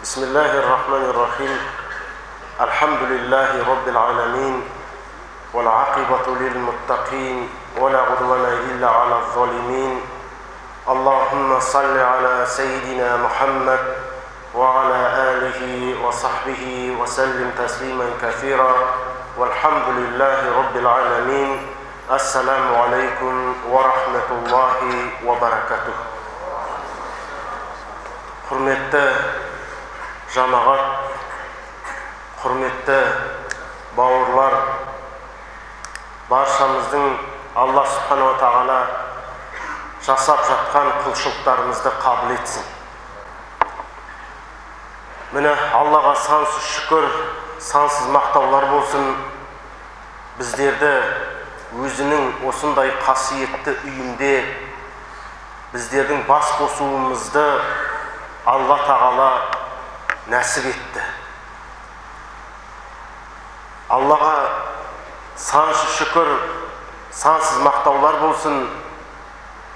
Bismillahirrahmanirrahim. Alhamdulillahi rabbil alamin. Wal aqibatu lil muttaqin. Wala udwana illa 'alal zalimin. Allahumma salli ala sayyidina Muhammad wa ala alihi wa sahbihi wa sallim tasliman katsira. Walhamdulillahi rabbil alamin. Assalamu alaikum wa rahmatullahi wa barakatuh. Hurmatli жамағат, құрметті бауырлар, баршамыздың Алла Субханала Тағала жасап жатқан құлшылықтарымызды қабыл етсін. Міне Аллаға сансыз шүкір, сансыз мақтаулар болсын. Біздерді өзінің осындай қасиетті үйінде біздердің бас қосуымызды Алла Тағала нәсіп етті. Аллаға сансыз шүкір, сансыз мақтаулар болсын,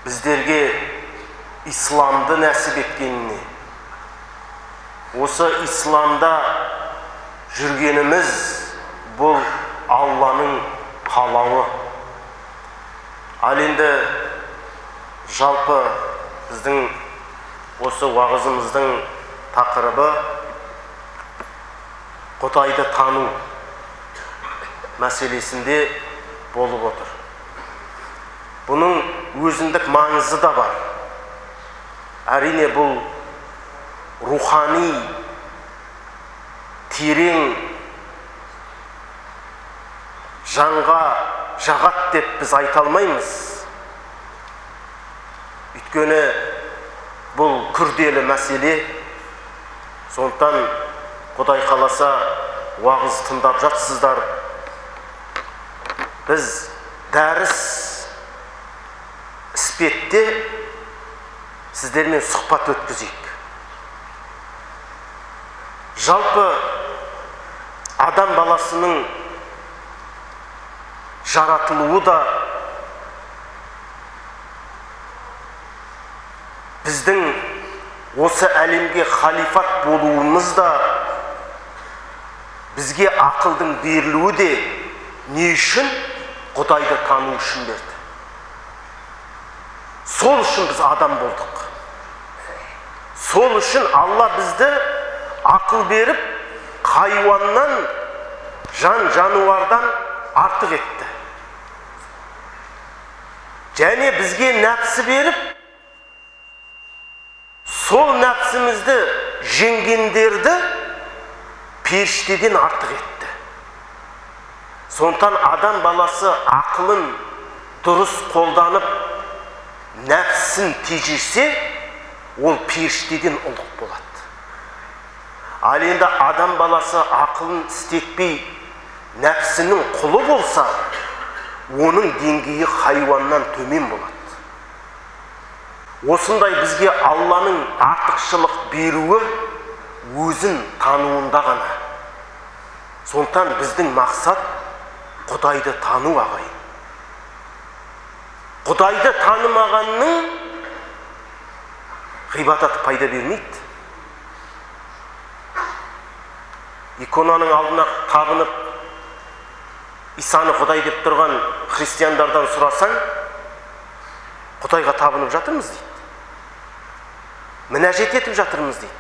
біздерге исламды нәсіп еткеніне. Осы исламда жүргеніміз бұл Алланың қалауы. Ал енді жалпы біздің осы уағызымыздың тақырыбы Құдайды тану мәселесінде болып отыр. Бұның өзіндік маңызы да бар. Әрине бұл рухани, терең, жанға жағат деп біз айта алмаймыз. Өйткені бұл күрделі мәселе. Сондықтан Құдай қаласа уағыз тыңдап жатсыздар. Біз дәріс іспетте сіздермен сұхбат өткізейік. Жалпы адам баласының жаратылуы да біздің осы әлемге халифат болуымыз да, бізге ақылдың берілуі де не үшін? Құдайды тану үшін берді. Сол үшін біз адам болдық. Сол үшін Алла бізді ақыл беріп, хайуаннан, жан-жануардан артық етті. Және бізге нәпсі беріп, сол нәпсімізді жеңгендерді періштеден артық етті. Сондықтан адам баласы ақылын дұрыс қолданып, нәпсін тежесе, ол періштеден ұлық болады. Ал енді адам баласы ақылын істетпей, нәпсінің құлы болса, оның деңгейі хайуаннан төмен болады. Осындай бізге Алланың артықшылық беруі өзін тануында ғана. Сондықтан біздің мақсат Құдайды тану ағайын. Құдайды танымағанның ғибадаты пайда бермейді. Иконаның алдына табынып, Исаны Құдай деп тұрған христиандардан сұрасаң, Құдайға табынып жатырмыз дейді. Мінәжет етіп жатырмыз дейді.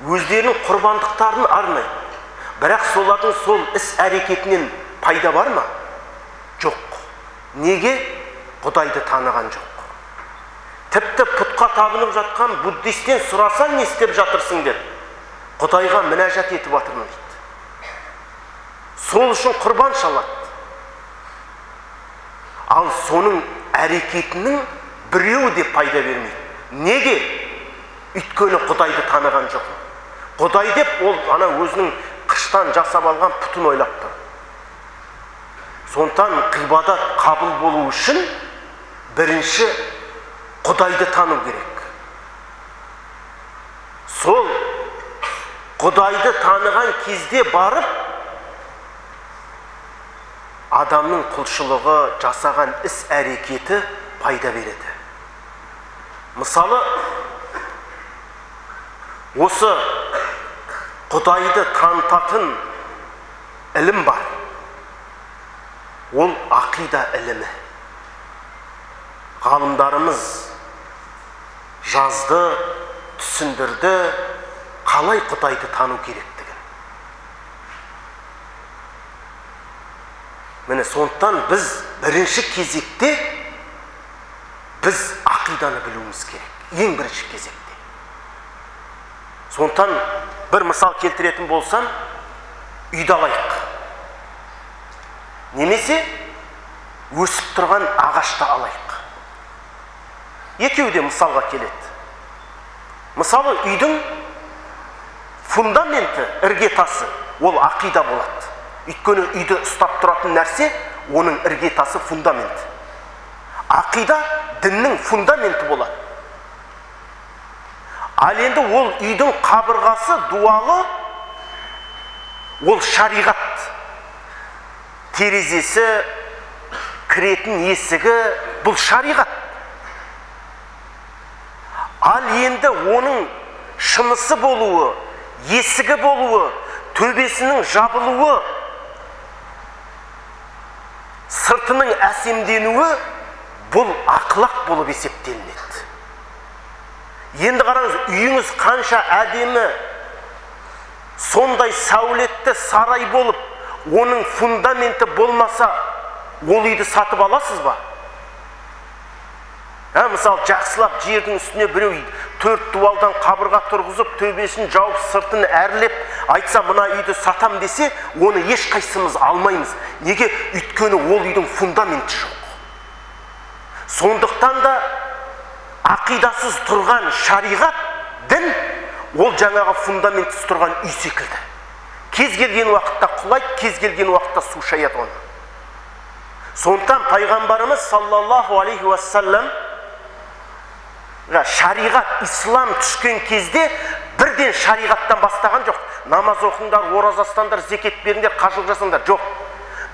Өздерінің құрбандықтарын арнай. Бірақ солардың сол іс әрекетінен пайда бар ма? Жоқ. Неге? Құдайды таныған жоқ. Тіпті пұтқа табынып жатқан буддистен сұрасаң, не істеп жатырсың деп, Құдайға мінәжат етіп жатырмын дейді. Сол үшін құрбан шалады. Ал соның әрекетінің біреуі де пайда бермейді. Неге? Өйткені Құдайды таныған жоқ. Құдай деп ол ана өзінің қыштан жасап алған пұтын ойлап тұр. Сондықтан ғибадат қабыл болу үшін бірінші Құдайды тану керек. Сол Құдайды таныған кезде барып адамның құлшылығы, жасаған іс әрекеті пайда береді. Мысалы, осы Құдайды танытатын ілім бар. Ол ақида ілімі. Ғалымдарымыз жазды, түсіндірді, қалай Құдайды тану керектігін. Міне сондықтан біз бірінші кезекте біз ақиданы білуіміз керек. Ең бірінші кезекте. Сондықтан бір мысал келтіретін болсам, үйді алайық. Немесе өсіп тұрған ағашты алайық. Екеуі де мысалға келеді. Мысалы, үйдің фундаменті, іргетасы, ол ақида болады. Өйткені үйді ұстап тұратын нәрсе, оның іргетасы фундамент. Ақида діннің фундаменті болады. Ал енді ол үйдің қабырғасы, дуалы, ол шариғат. Терезесі, кіретін есігі, бұл шариғат. Ал енді оның шынысы болуы, есігі болуы, төбесінің жабылуы, сыртының әсемденуі, бұл ақлақ болып есептелінеді. Енді қараңыз, үйіңіз қанша әдемі, сондай сәулетті сарай болып, оның фундаменті болмаса, ол үйді сатып аласыз ба? Мысалы, жақсылап жердің үстіне біреу 4 дуалдан қабырға тұрғызып, төбесін жауып, сыртын әрлеп, айтса, мына үйді сатам десе, оны ешқайсымыз алмаймыз. Неге? Өйткені ол үйдің фундаменті жоқ. Сондықтан да ақидасыз тұрған шариғат, дін, ол жаңағы фундаментсіз тұрған үй секілді. Кез келген уақытта құлайды, кез келген уақытта су шаяды оны. Сондықтан пайғамбарымыз саллаллаху алейхи уассалам шариғат, ислам түскен кезде бірден шариғаттан бастаған жоқ. Намаз оқыңдар, ораза ұстаңдар, зекет беріңдер, қажылық жасаңдар, жоқ.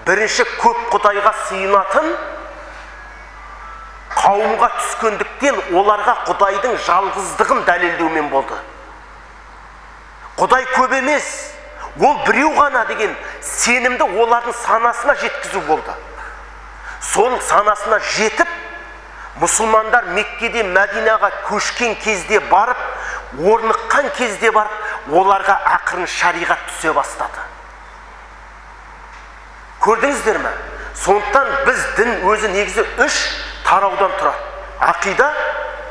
Бірінші көп Құдайға сыйынатын қауымға түскендіктен оларға Құдайдың жалғыздығын дәлелдеумен болды. Құдай көп емес, ол біреу ғана деген сенімді олардың санасына жеткізу болды. Сол санасына жетіп, мұсылмандар Меккеде Мәдинаға көшкен кезде барып, орныққан кезде барып, оларға ақырын шариғат түсе бастады. Көрдіңіздер ме? Сондықтан біз дін өзі негізі 3 тараудан тұрады. Ақида,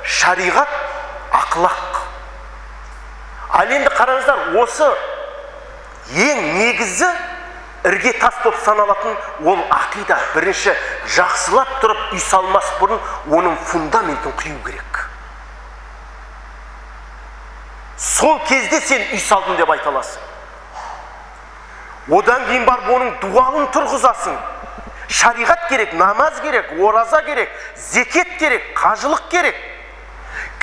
шариғат, ақлақ. Ал енді қараңыздар, осы ең негізі ірге тас болып саналатын ол ақида. Бірінші жақсылап тұрып үй салмас бұрын оның фундаментін құю керек. Сол кезде сен үй салдың деп айта аласың. Одан кейін барып оның дуалын тұрғызасың. Шариғат керек, намаз керек, ораза керек, зекет керек, қажылық керек.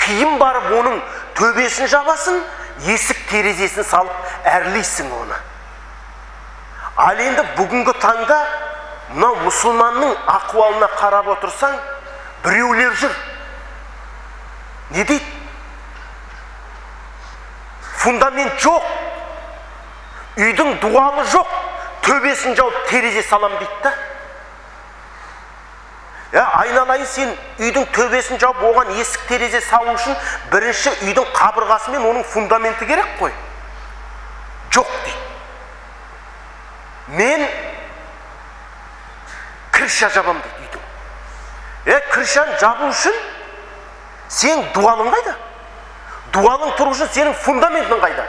Кейін барып оның төбесін жабасың, есік терезесін салып әрлейсің оны. Ал енді бүгінгі таңда мынау мұсылманның ақуалына қарап отырсаң, біреулер жүр. Не дейді? Фундамент жоқ. Үйдің дуалы жоқ. Төбесін жауып терезе салам дейді. Айналайын, сен үйдің төбесін жауып, оған есік терезе салу үшін бірінші үйдің қабырғасы мен оның фундаменті керек қой. Жоқ дейді. Мен крыша жабам дейді үйдің. Крышаны жабу үшін сен дуалың қайда? Дуалың тұру үшін сенің фундаментің қайда?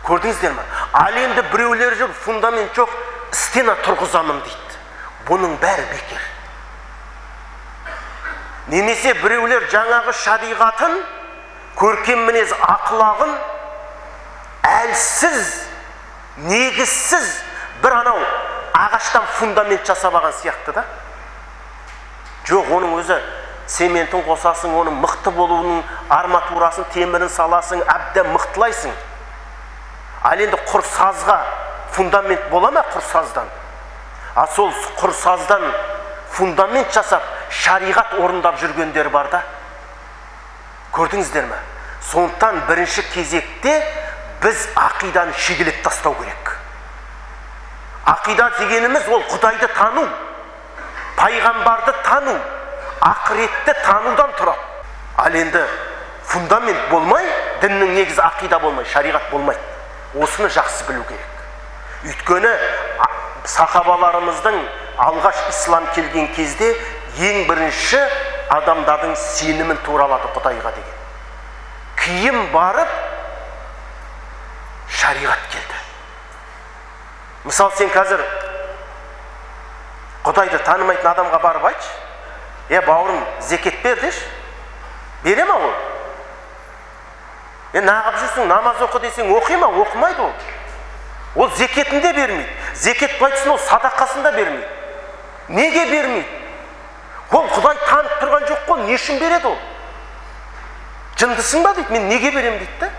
Көрдіңіздер ме? Ал енді біреулер жүр, фундамент жоқ, стена тұрғызамын дейді. Бұның бәрі бекер. Немесе біреулер жаңағы шариғатын, көркем мінез ақылағын әлсіз, негізсіз бір анау ағаштан фундамент жасап алған сияқты да. Жоқ, оның өзі цементін қосасың, оның мықты болуының арматурасын, темірін саласың, әбден мықтылайсың. Ал енді құр сазға фундамент бола ма құрсаздан? А сол құрсаздан фундамент жасап, шариғат орындап жүргендер бар да. Көрдіңіздер ме? Сондықтан бірінші кезекте біз ақиданы шегелеп тастау керек. Ақида дегеніміз ол Құдайды тану, пайғамбарды тану, ақыретті танудан тұрады. Ал енді фундамент болмай, діннің негізі ақида болмай, шариғат болмайды. Осыны жақсы білу керек. Өйткені сахабаларымыздың алғаш ислам келген кезде ең бірінші адамдардың сенімін туралады Құдайға деген. Кейін барып шариғат келді. Мысал, сен қазір Құдайды танымайтын адамға барып айтшы, бауырым, зекет бер деші. Бере ма ол? Нағып жүрсің, намаз оқы десең, оқи ма? Оқымайды ол. Ол зекетін де бермейді. Зекет айтсын, ол садақасын да бермейді. Неге бермейді? Ол Құдай танып тұрған жоқ қой, не үшін береді ол? Жындысың ба дейді, мен неге берем дейді да?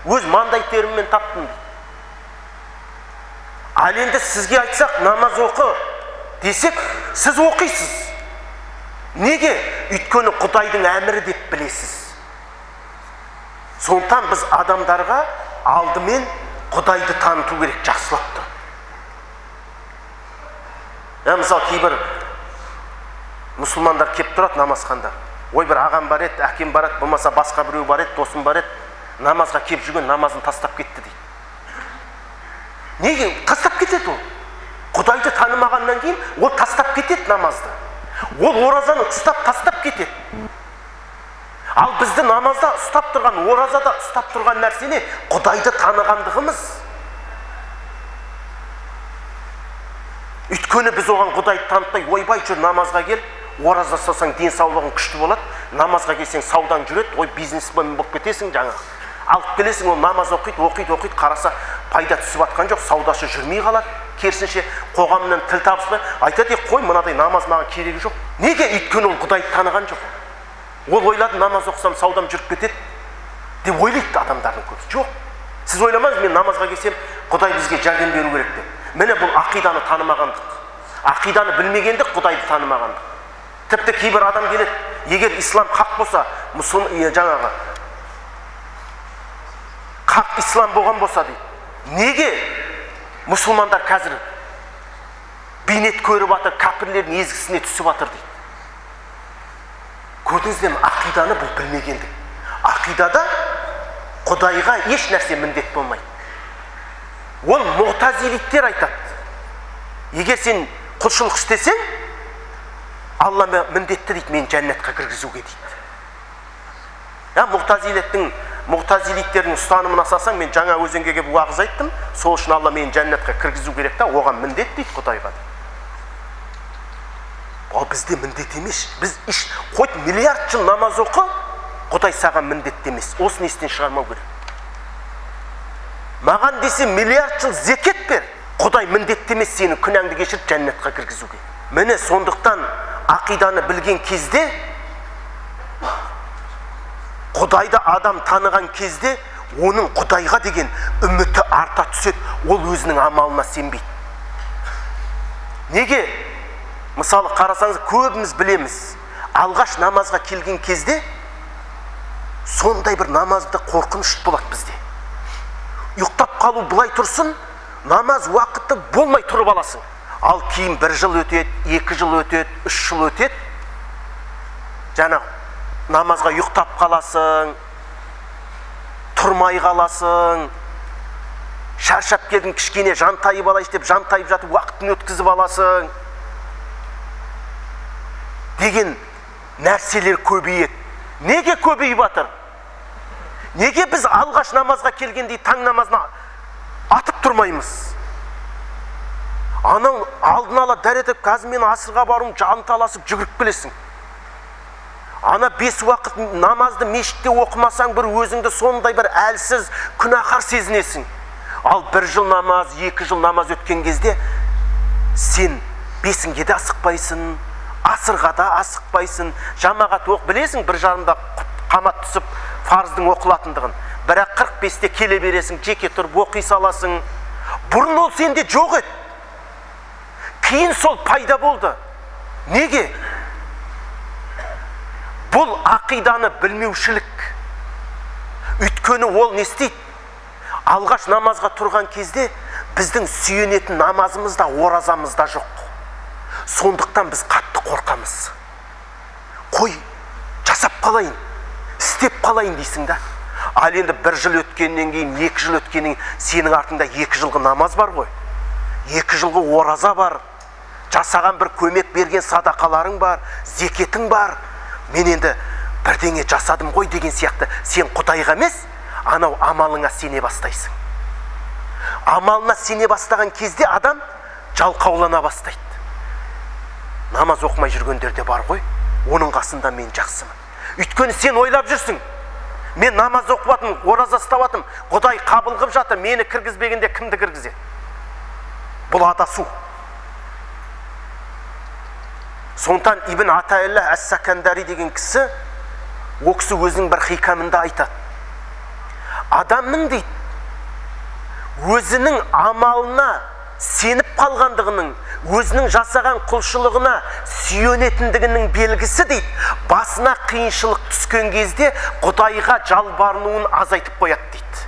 Өз маңдай теріммен таптым дейді. Ал енді сізге айтсақ, намаз оқы десек, сіз оқисыз. Неге? Өйткені Құдайдың әмірі деп білесіз. Сондықтан біз адамдарға алдымен Құдайды таныту керек, жақсылап тұр. Мысалы, кейбір мұсылмандар кеп тұрады намазханда. Ой, бір ағам бар еді, әкем бар еді, болмаса басқа біреу бар еді, досым бар еді, намазға кеп жүрген, намазын тастап кетті дейді. Неге? Тастап кетеді ол. Құдайды танымағаннан кейін ол тастап кетеді намазды. Ол оразаны ұстап тастап кетеді. Ал бізді намазда ұстап тұрған, оразада ұстап тұрған нәрсені Құдайды танығандығымыз. Өйткені біз оған Құдайды танытпай, ойбай жүр намазға кел, ораза ұстасаң денсаулығың күшті болады, намазға келсең саудаң жүреді, ой бизнесмен болып кетесің жаңа. Алып келесің, ол намаз оқиды, қараса пайда түсіп атқан жоқ, саудасы жүрмей қалады. Керісінше қоғамнан тіл табыспай, айтады, қой мынадай намаз маған керегі жоқ. Неге? Өйткені ол Құдайды таныған жоқ. Ол ойлады, намаз оқысам саудам жүріп кетеді деп ойлайды адамдардың көбісі. Жоқ. Сіз ойламаңыз, мен намазға келсем, Құдай бізге жәрдем беру керек деп. Міне бұл ақиданы танымағандық. Ақиданы білмегендік, Құдайды танымағандық. Тіпті кейбір адам келеді, егер ислам хақ болса, жаңағы хақ ислам болған болса дейді. Неге мұсылмандар қазір бейнет көріп атыр, кәпірлердің езгісіне түсіп атыр дейді. Көрдіңіздер ме? Ақиданы бұл білмегендік. Ақидада Құдайға еш нәрсе міндет болмайды. Ол мұғтазилиттер айтады. Егер сен құлшылық істесең, Алла міндетті дейді, мен жәннатқа кіргізуге дейді. Мұғтазилиттердің ұстанымын асасаң, мен жаңа өзенге келіп уағыз айттым, сол үшін Алла мені жәннатқа кіргізу керек та, оған міндет дейді Құдайға. Ол бізде міндет емес. Біз қойт миллиард жыл намаз оқы, Құдай саған міндет емес. Осыны естен шығармау керек. Маған десе миллиард жыл зекет бер. Құдай міндет емес сені күнәңді кешіріп жәннатқа кіргізуге. Міне сондықтан ақиданы білген кезде, Құдайды адам таныған кезде, оның Құдайға деген үміті арта түседі. Ол өзінің амалына сенбейді. Неге? Мысалы қарасаңыз, көбіміз білеміз, алғаш намазға келген кезде сондай бір намазды қорқыныш болады бізде. Ұйықтап қалу былай тұрсын, намаз уақыты болмай тұрып аласың. Ал кейін 1 жыл өтеді, 2 жыл өтеді, 3 жыл өтеді. Жаңа намазға ұйықтап қаласың, тұрмай қаласың, шаршап келдің, кішкене жантайып алайын деп жантайып жатып уақытын өткізіп аласың деген нәрселер көбейеді. Неге көбейіп жатыр? Неге біз алғаш намазға келгендей таң намазына атып тұрмаймыз? Анау алдын ала дәретіп, қазір мен асырға баруым, жанталасып жүгіріп келесің. Ана 5 уақыт намазды мешітте оқымасаң, бір өзіңді сондай бір әлсіз, күнәһар сезінесің. Ал 1 жыл намаз, 2 жыл намаз өткен кезде сен 5-ге де асықпайсың, асырға да асықпайсың, жамағат оқ білесің, 1:30-да қамат түсіп фарыздың оқылатындығын. Бірақ 45-те келе бересің, жеке тұрып оқи саласың. Бұрын ол сенде жоқ еді. Кейін сол пайда болды. Неге? Бұл ақиданы білмеушілік. Өйткені ол не істейді? Алғаш намазға тұрған кезде біздің сүйенетін намазымызда, оразамызда жоқ. Сондықтан біз қатты қорқамыз. Қой, жасап қалайын, істеп қалайын дейсің да. Ал енді 1 жыл өткеннен кейін, 2 жыл өткеннен сенің артында 2 жылғы намаз бар ғой. 2 жылғы ораза бар. Жасаған бір көмек берген садақаларың бар, зекетің бар. Мен енді бірдеңе жасадым ғой деген сияқты. Сен Құдайға емес, анау амалыңа сене бастайсың. Амалына сене бастаған кезде адам жалқаулана бастайды. Намаз оқымай жүргендер де бар ғой. Оның қасында мен жақсымын. Өйткені сен ойлап жүрсің. Мен намаз оқыватым, ораза ұставатым, Құдай қабыл қылып жатыр, мені кіргізбегенде кімді кіргізеді? Бұл адасу. Сондықтан Ибн Атаилла Ас-Сакандари деген кісі, о кісі өзінің бір хикамында айтады. Адамның дейді, өзінің амалына сеніп қалғандығының, өзінің жасаған құлшылығына сүйенетіндігінің белгісі дейді, басына қиыншылық түскен кезде Құдайға жалбарынуын азайтып қояды дейді.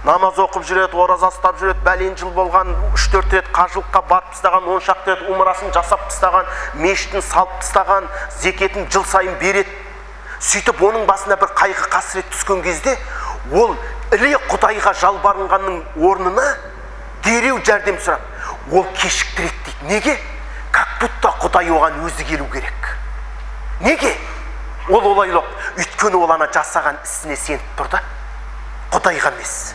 Намаз оқып жүреді, ораза ұстап жүреді, бәлен жыл болған, 3-4 рет қажылыққа барып тастаған, 10 шақты рет умрасын жасап тастаған, мешітін салып тастаған, зекетін жыл сайын береді. Сөйтіп оның басына бір қайғы қасірет түскен кезде, ол іле Құдайға жалбарынғанның орнына дереу жәрдем сұрап, ол кешіктіреді дейді. Неге? Как будто Құдай оған өзі келу керек. Неге? Ол олайлық. Өйткені ол ана жасаған ісіне сеніп тұрды. Құдайға емес.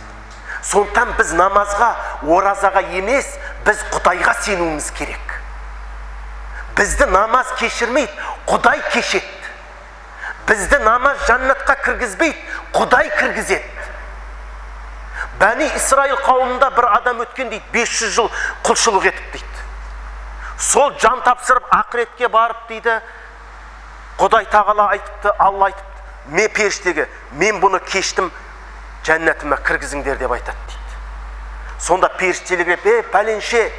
Сондықтан біз намазға, оразаға емес, біз Құдайға сенуіміз керек. Бізді намаз кешірмейді, Құдай кешеді. Бізді намаз жаннатқа кіргізбейді, Құдай кіргізеді. Бәни Исраил қауымында бір адам өткен дейді, 500 жыл құлшылық етіп дейді. Сол жан тапсырып ақыретке барып дейді, Құдай тағала айтыпты, Алла айтыпты, мен періштеге, мен бұны кештім, жәннатыма кіргізіңдер деп айтады дейді. Сонда періштелер пәленше,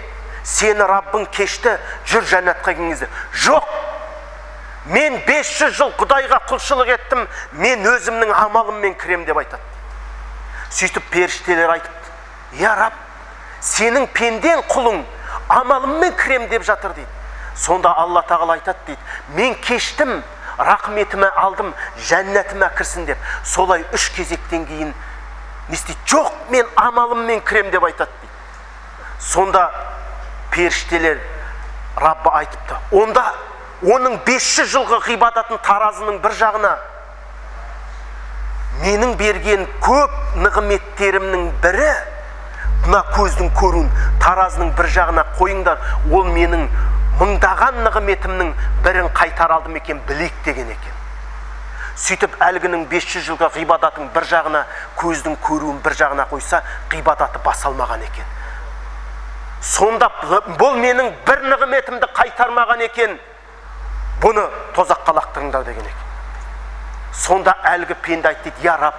сені Раббың кешті, жүр жәннатқа кіріңіздер. Жоқ, мен 500 жыл Құдайға құлшылық еттім, мен өзімнің амалыммен кірем деп айтады. Сөйтіп періштелер айтыпты, я Раб, сенің пенден құлың амалыммен кірем деп жатыр дейді. Сонда Алла тағала айтады дейді, мен кештім, рахметіме алдым, жәннатыма кірсін деп. Солай 3 кезектен кейін не істейді? Жоқ, мен амалыммен кірем деп айтады дейді. Сонда періштелер Раббы айтыпты, онда оның 500 жылғы ғибадатын таразының бір жағына менің берген көп нығметтерімнің бірі, мына көздің көруін таразының бір жағына қойыңдар, ол менің мыңдаған нығметімнің бірін қайтар алдым екен, білейік деген екен. Сөйтіп әлгінің 500 жылғы ғибадатын бір жағына, көздің көруін бір жағына қойса, ғибадаты басалмаған екен. Сонда бұл менің бір нығметімді қайтармаған екен, бұны тозаққа лақтырыңдар деген екен. Сонда әлгі пенде айтты дейді, я Раб,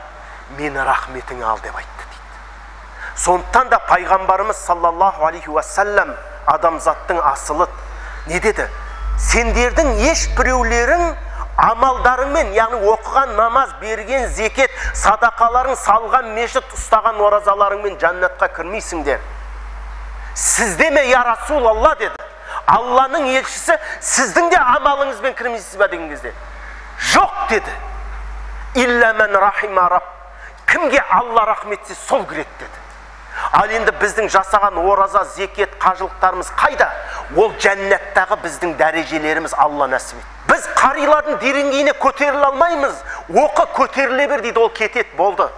мені рахметің ал деп айтты дейді. Сондықтан да пайғамбарымыз саллаллаху алейхи уассалам адамзаттың асылы не деді? Сендердің еш біреулерің амалдарыңмен, яғни оқыған намаз, берген зекет, садақаларың, салған мешіт, ұстаған оразаларыңмен жаннатқа кірмейсіңдер. Сізде ме, я Расулалла деді. Алланың елшісі, сіздің де амалыңызбен кірмейсіз бе деген кезде? Жоқ деді. Илля мен рахима Раб. Кімге Алла рахметсе сол кіреді деді. Ал енді біздің жасаған ораза, зекет, қажылықтарымыз қайда? Ол жәннаттағы біздің дәрежелеріміз Алла нәсіп етті. Біз қарилардың деңгейіне көтеріле алмаймыз. Оқы көтеріле бер дейді, ол кетеді, болды.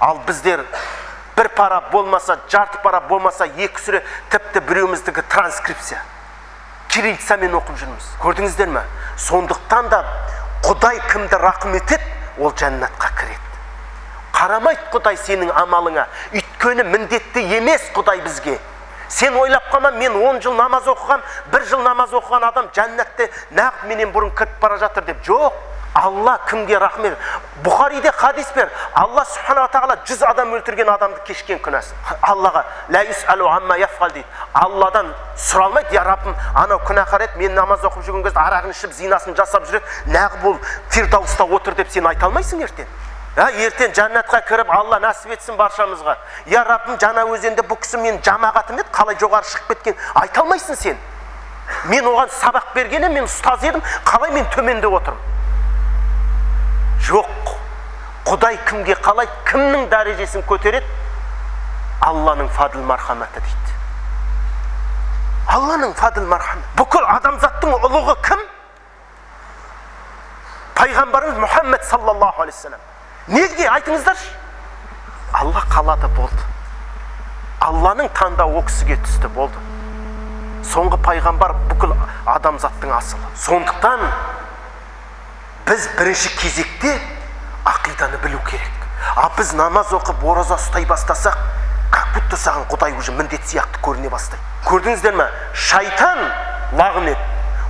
Ал біздер бір пара болмаса, жарты пара болмаса, 2 сүре, тіпті біреуміздікі транскрипция, кириллицамен оқып жүрміз. Көрдіңіздер ме? Сондықтан да Құдай кімді рахмет етеді, ол жәннатқа кіреді. Қарамайды Құдай сенің амалыңа. Өйткені міндетті емес Құдай бізге. Сен ойлап қалма, мен 10 жыл намаз оқыған, 1 жыл намаз оқыған адам жәннатте нақ менен бұрын кіріп бара жатыр деп. Жоқ, Алла кімге рахмет. Бұхариде хадис бар. Алла субхана тағала 100 адам өлтірген адамды кешкен күнәсін. Аллаға ла юсалу амма яфғал дейді. Алладан сұралмайды, я Раббым, анау күнәһар еді, мен намаз оқып жүрген кезде арағын ішіп, зинасын жасап жүреді, нағып ол фирдауста отыр деп сен айта алмайсың ертең. Ертең жәннатқа кіріп, Алла нәсіп етсін баршамызға. Я Раббым, жаңа өзенде бұл кісі мен жамағатым еді, қалай жоғары шығып кеткен, айта алмайсың сен. Мен оған сабақ бергенім, мен ұстаз едім, қалай мен төменде отырмын. Жоқ, Құдай кімге қалайды, кімнің дәрежесін көтереді? Алланың фадыл мархаматы дейді. Алланың фадыл мархаматы. Бүкіл адамзаттың ұлығы кім? Пайғамбарымыз Мұхаммед саллаллаху алейхи салам. Неге айтыңыздаршы? Алла қалады болды. Алланың таңдауы о кісіге түсті болды. Соңғы пайғамбар бүкіл адамзаттың асылы. Сондықтан біз бірінші кезекте ақиданы білу керек. Біз намаз оқып, ораза ұстай бастасақ, как будто саған Құдай уже міндет сияқты көріне бастайды. Көрдіңіздер ме? Шайтан лағнет.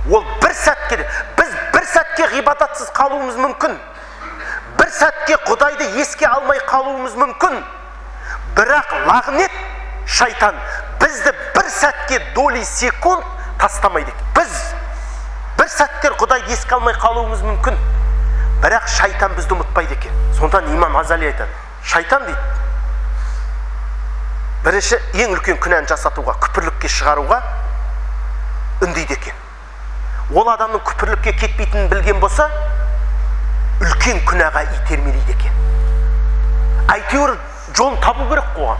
Ол бір сәтке, біз бір сәтке ғибадатсыз қалуымыз мүмкін. Бір сәтке Құдайды еске алмай қалуымыз мүмкін. Бірақ лағнет, шайтан бізді бір сәтке доли секунд тастамайды. Біз бір сәттер Құдайды еске алмай қалуымыз мүмкін. Бірақ шайтан бізді ұмытпайды екен. Сондан имам Ғазали айтады, шайтан дейді, бірінші ең үлкен күнәні жасатуға, күпірлікке шығаруға үндейді екен. Ол адамның күпірлікке кетпейтінін білген болса, үлкен күнәға итермелейді екен. Әйтеуір жолын табу керек қоғам.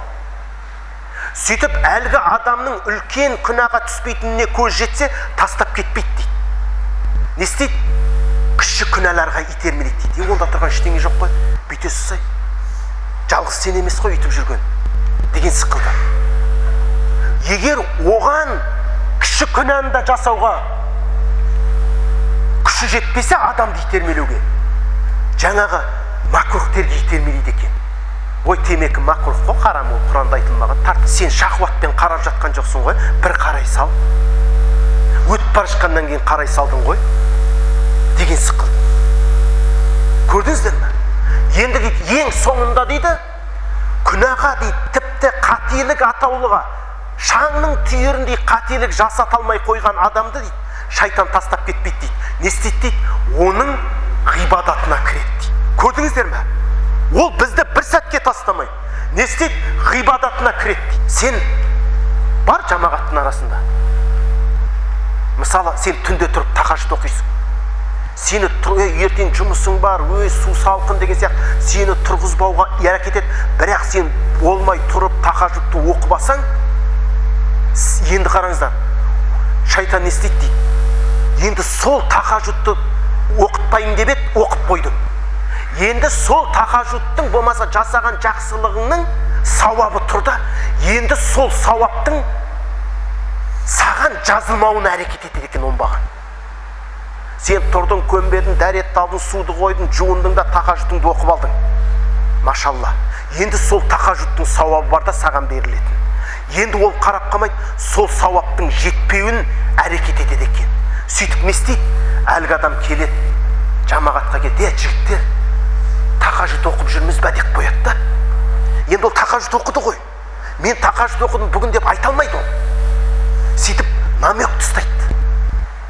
Сөйтіп әлгі адамның үлкен күнәға түспейтініне көз жетсе, тастап кетпейді дейді. Не істейді? Кіші күнәларға итермелейді дейді. Онда тұрған ештеңе жоқ қой. Бүйтесіз сай. Жалғыз сен емес қой үйтіп жүрген деген сықылды. Егер оған кіші күнәні да жасауға күші жетпесе, адамды итермелеуге, жаңағы макрухтерге итермелейді екен. Ой, темекі макрух қой, харам, ол Құранда айтылмаған. Тарт, сен шахуатпен қарап жатқан жоқсың ғой, бір қарай сал. Өтіп бара жатқаннан кейін қарай салдың ғой деген сықылды. Көрдіңіздер ме? Енді дейді, ең соңында дейді, күнәға дейді, тіпті қателік атаулыға, шаңның түйіріндей қателік жасата алмай қойған адамды дейді, шайтан тастап кетпейді дейді. Не істейді дейді? Оның ғибадатына кіреді дейді. Көрдіңіздер ме? Ол бізді бір сәтке тастамайды. Не істейді? Ғибадатына кіреді дейді. Сен бар жамағаттың арасында. Мысалы, сен түнде тұрып тахаджуд оқисың. Сені ертең жұмысың бар, су салқын деген сияқты, сені тұрғызбауға әрекет ет. Бірақ сен болмай тұрып тахаджудты оқып алсаң, енді қараңыздар, шайтан не істейді дейді. Енді сол тахаджудты оқытпайын деп еді, оқып қойды. Енді сол тахаджудтың болмаса жасаған жақсылығыңның сауабы тұрда. Енді сол сауаптың саған жазылмауына әрекет етеді екен оңбаған. Сен тұрдың, көмбедің, дәретті алдың, суды қойдың, жуындың да тахаджудыңды оқып алдың. Машалла. Енді сол тахаджудтың сауабы бар да саған берілетін. Енді ол қарап қалмайды, сол сауаптың жетпеуін әрекет етеді екен. Сөйтіп не істейді? Әлгі адам келеді, жамағатқа келді, жігіттер, тахаджуд оқып жүрміз бе деп қояды да. Енді ол тахаджуд оқыды ғой. Мен тахаджуд оқыдым бүгін деп айта алмайды ол. Сөйтіп намек тастайды.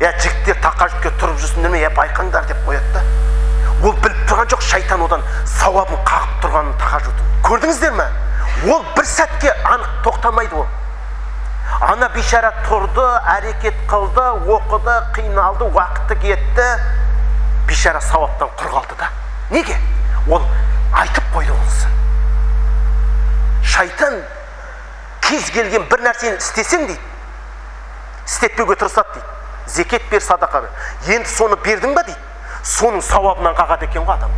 Жігіттер тахаджудқа тұрып жүрсіңдер ме, байқаңдар деп қояды да. Ол біліп тұрған жоқ, шайтан одан сауабын қағып тұрғанын тахаджудын. Көрдіңіздер ме? Ол бір сәтке анық тоқтамайды ол. Ана бейшара тұрды, әрекет қылды, оқыды, қиналды, уақыты кетті. Бейшара сауаптан құр қалды да. Неге? Ол айтып қойды олсын. Шайтан кез келген бір нәрсені істесең дейді, істетпеуге тырысады дейді. Зекет бер, садақа бер. Енді соны бердің ба дейді, соның сауабынан қағады екен ғой адам.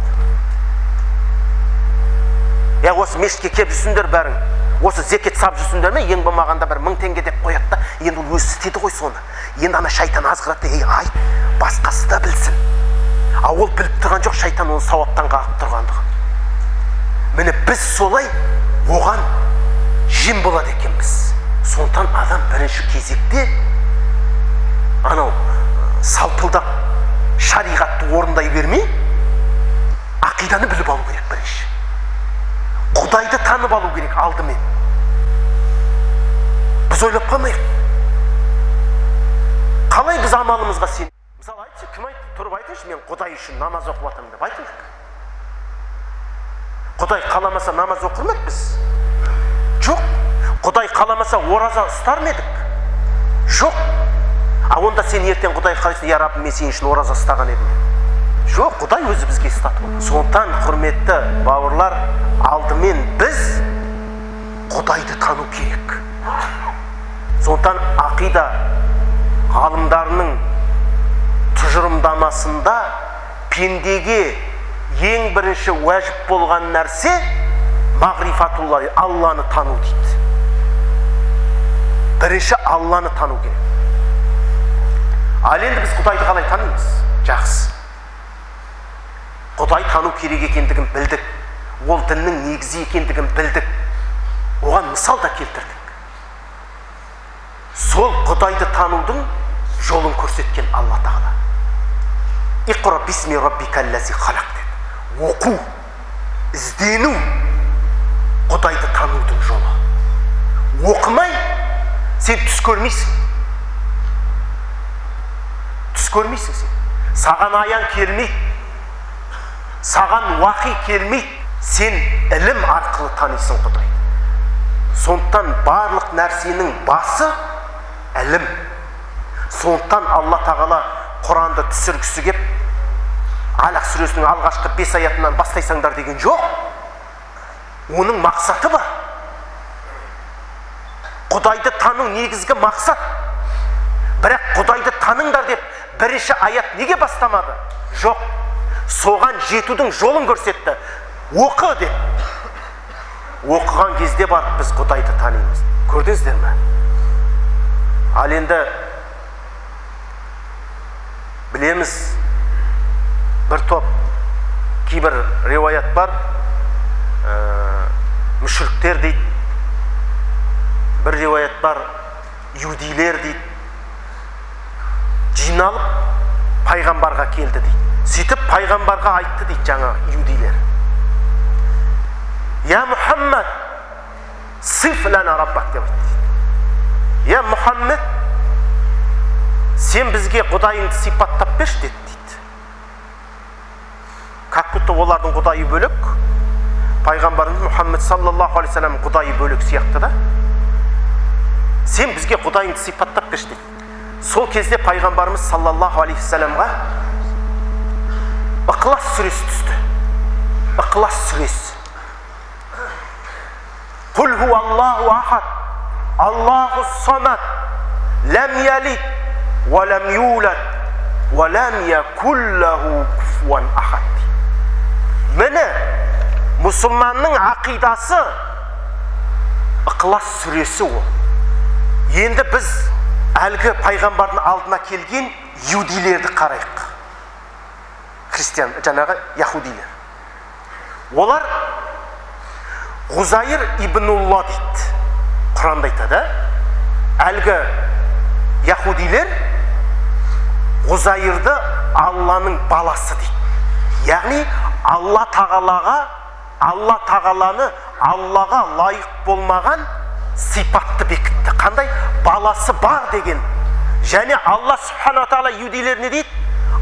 Осы мешітке келіп жүрсіңдер бәрің, осы зекет сап жүрсіңдер ме, ең болмағанда бір 1000 теңге деп қояды да, енді ол өзі істеді ғой соны. Енді ана шайтан азғырады, айт, басқасы да білсін. Ол біліп тұрған жоқ, шайтан оны сауаптан қағып тұрғандығы. Міне біз солай оған жем болады екенбіз. Сондықтан адам бірінші кезекте анау салпылдап шариғатты орындай бермей, ақиданы біліп алу керек бірінші. Құдайды танып алу керек алдымен. Біз ойлап қалмайық. Қалай біз амалымызға сен? Мысалы айтшы, кім айтты? Тұрып айтыңызшы, мен Құдай үшін намаз оқып жатырмын деп айтыңызшы. Құдай қаламаса намаз оқыр ма біз? Жоқ. Құдай қаламаса ораза ұстар ма едік? Жоқ. А онда сен ертең Құдай қалайсың, я Раббым, мен сен үшін ораза ұстаған едім. Жоқ, Құдай өзі бізге ұстатып отыр. Сондықтан, құрметті бауырлар, алдымен біз Құдайды тану керек. Сондықтан ақида ғалымдарының тұжырымдамасында пендеге ең бірінші уәжіп болған нәрсе мағрифатуллахи, Алланы тану дейді. Бірінші Алланы тану керек. Ал енді біз Құдайды қалай танимыз? Жақсы. Құдай тану керек екендігін білдік. Ол діннің негізі екендігін білдік. Оған мысал да келтірдік. Сол Құдайды танудың жолын көрсеткен Алла Тағала. Иқра бисми раббикаллази халақ деді. Оқу, іздену Құдайды танудың жолы. Оқымай сен түс көрмейсің. Түс көрмейсің сен. Саған аян келмейді. Саған уақи келмейді. Сен ілім арқылы танисың Құдайды. Сондықтан барлық нәрсенің басы ілім. Сондықтан Алла Тағала Құранды түсіргісі кеп, Алақ сүресінің алғашқы 5 аятынан бастайсаңдар деген жоқ. Оның мақсаты бар. Құдайды тану негізгі мақсат. Бірақ Құдайды таныңдар деп бірінші аят неге бастамады? Жоқ. Соған жетудің жолын көрсетті. Оқы деп. Оқыған кезде барып біз Құдайды танимыз. Көрдіңіздер ме? Ал енді білеміз, бір топ кейбір риуаят бар, мүшіріктер дейді. Бір риуаят бар, юдилер дейді. Жиналып пайғамбарға келді дейді. Сөйтіп пайғамбарға айтты дейді жаңа юдилер. Я Мұхаммад, сиф лана раббак деп айтты. Я Мұхаммад, сен бізге Құдайыңды сипаттап берші деді дейді. Как будто олардың Құдайы бөлек, пайғамбарымыз Мұхаммад саллаллаху алейхи салам Құдайы бөлек сияқты да. Сен бізге Құдайыңды сипаттап берші дейді. Сол кезде пайғамбарымыз саллаллаху алейхи саламға Иқлас сүресі түсті. Иқлас сүресі. Құл ху Аллаху ахад, Аллаху самад, ләм ялид, ва ләм юлад, ва ләм якуллаху куфуан ахад. Міне, мұсылманның ақидасы Иқлас сүресі ол. Енді біз әлгі пайғамбардың алдына келген юдилерді қарайық. Христиан, жаңағы яхудилер. Олар Ғузайр ибнулла дейді. Құранда айтады. Әлгі яхудилер Ғузайрды Алланың баласы дейді. Яғни Алла Тағаланы Аллаға лайық болмаған сипатты бекітті. Қандай? Баласы бар деген. Және Алла субхана тағала юдилеріне дейді,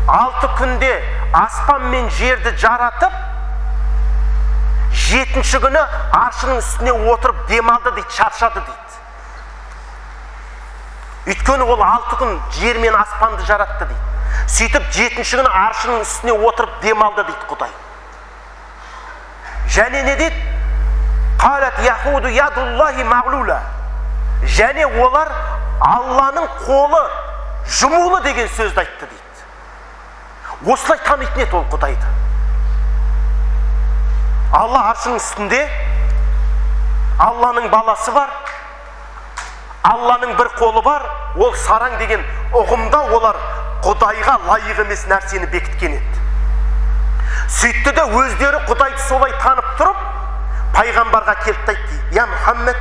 6 күнде аспан мен жерді жаратып, 7-ші күні аршының үстіне отырып демалды дейді, шаршады дейді. Өйткені ол 6 күн жер мен аспанды жаратты дейді. Сөйтіп 7-ші күні аршының үстіне отырып демалды дейді Құдай. Және не дейді? Қалат яхуду ядуллахи мағлула. Және олар Алланың қолы жұмулы деген сөзді айтты дейді. Осылай танитын еді ол Құдайды. Алла аршының үстінде, Алланың баласы бар, Алланың бір қолы бар, ол сараң деген ұғымда олар Құдайға лайық емес нәрсені бекіткен еді. Сөйтті де өздері Құдайды солай танып тұрып, пайғамбарға келіп айтты. Я Мұхаммед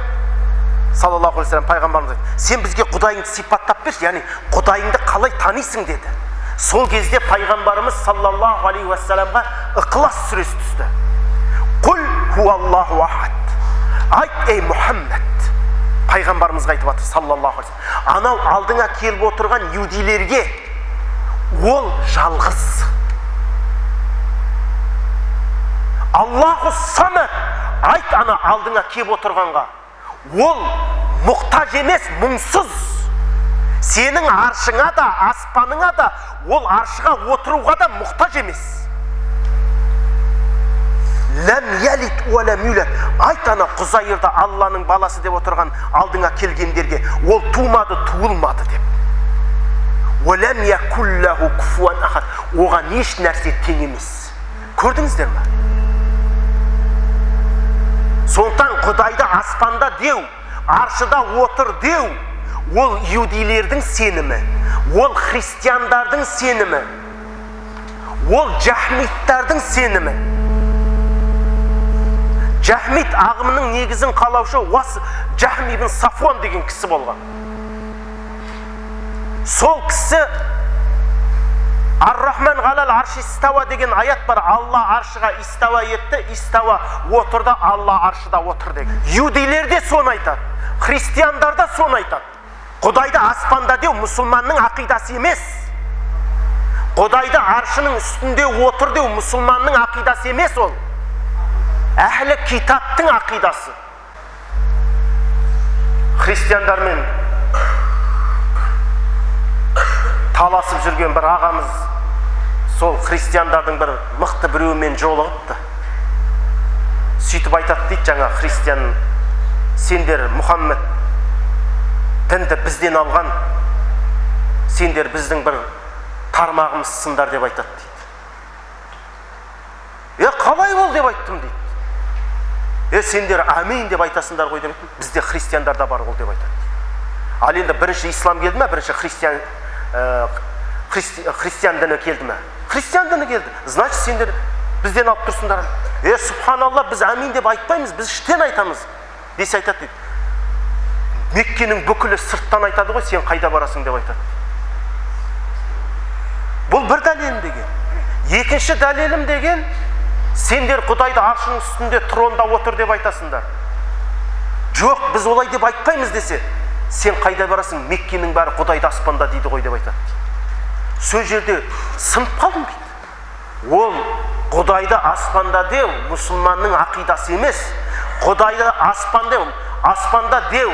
саллаллаху алейхи салам пайғамбарымыз айтты. Сен бізге Құдайыңды сипаттап берші, яғни Құдайыңды қалай танисың деді. Сол кезде пайғамбарымыз саллаллаху алейхи уассаламға Иқлас сүресі түсті. хуаллаху ахад. Айт, ей Мұхаммед, пайғамбарымызға айтып жатыр саллаллаху алейхи вассалам, анау алдыңа келіп отырған иудейлерге ол жалғыз. Аллаху самад, айт ана алдыңа келіп отырғанға, ол мұқтаж емес, мұңсыз. Сенің аршыңа да, аспаныңа да, ол аршыға отыруға да мұқтаж емес. Ләм ялид уа ләм юлад. Айт ана Құзайырды Алланың баласы деп отырған алдыңа келгендерге, ол тумады, туылмады деп. Уа ләм якуллаху куфуан ахад. Оған еш нәрсе тең емес. Көрдіңіздер ме? Сондықтан Құдайды аспанда деу, аршыда отыр деу, ол иудейлердің сенімі, ол христиандардың сенімі, ол жахмиттардың сенімі. Жахмит ағымының негізін қалаушы Жахм ибн Сафуан деген кісі болған. Сол кісі Ар-Рахман ғалал арши истава деген аят бар. Алла аршыға истава етті, истава отырды, Алла аршыда отыр деген. Иудейлер де соны айтады, христиандар да соны айтады. Құдайды аспанда деу мұсылманның ақидасы емес. Құдайды аршының үстінде отыр деу мұсылманның ақидасы емес ол. Әхлі китаптың ақидасы. Христиандармен таласып жүрген бір ағамыз сол христиандардың бір мықты біреуімен жолығыпты. Сөйтіп айтады дейді, жаңа христиан, сендер Мұхаммед дінді бізден алған, сендер біздің бір тармағымызсыңдар деп айтады дейді. Қалай бол деп айттым дейді. Сендер амин деп айтасыңдар ғой деп айттым. Бізде христиандар да бар ғой деп айтады. Ал енді бірінші ислам келді ме, бірінші христиан діні келді ме? Христиан діні келді. Значит, сендер бізден алып тұрсыңдар. Субханалла, біз амин деп айтпаймыз, біз іштен айтамыз. Десе айтады дейді. Меккенің бүкілі сырттан айтады ғой, сен қайда барасың деп айтады. Бұл бір дәлелім деген. Екінші дәлелім деген, сендер Құдайды аршының үстінде тронда отыр деп айтасыңдар. Жоқ, біз олай деп айтпаймыз десе, сен қайда барасың? Меккенің бәрі Құдайды аспанда дейді ғой деп айтады. Сөз жерде сынып қалдым дейді. Ол Құдайды аспанда деу мұсылманның ақидасы емес. Құдайды аспанда деу